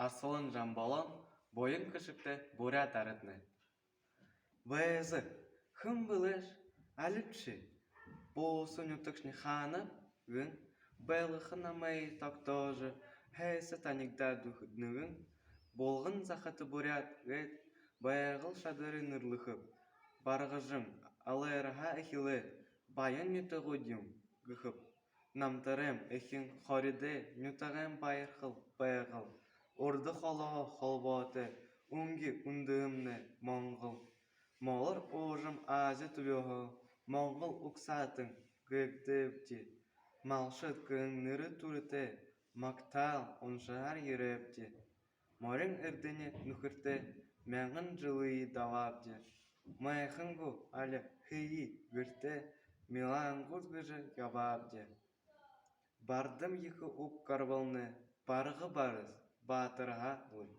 асылын жамбалан, бойын кышыкты бурят арытны. Вэзы, хым былыш, алипши, босын утыкшни хана, гын, бэлыхына мэй токтожы, хэйсы таникда духыдныгын, болғын захаты бурят, гэт, бэғыл шадыры нырлыхып, барғыжым, алайраха эхилы, байын нютығудим, гыхып, намтарым эхин хориде, нютағым байырхыл, бэғыл, урды холо холботы, унги ундымны, моңғыл. Молыр ожым азы тубёхы, моңғыл уксатын, гыгдыпти, малшыт кыңныры турыты, мактал оншар ерепти. Морин эрдене нухырты, мәңін жылы давапти. Майхынгу алі хыйи гырты, милангуд гыжы ябапти. Бардым ехы ук карбалны, барғы барыз, батырға ұй.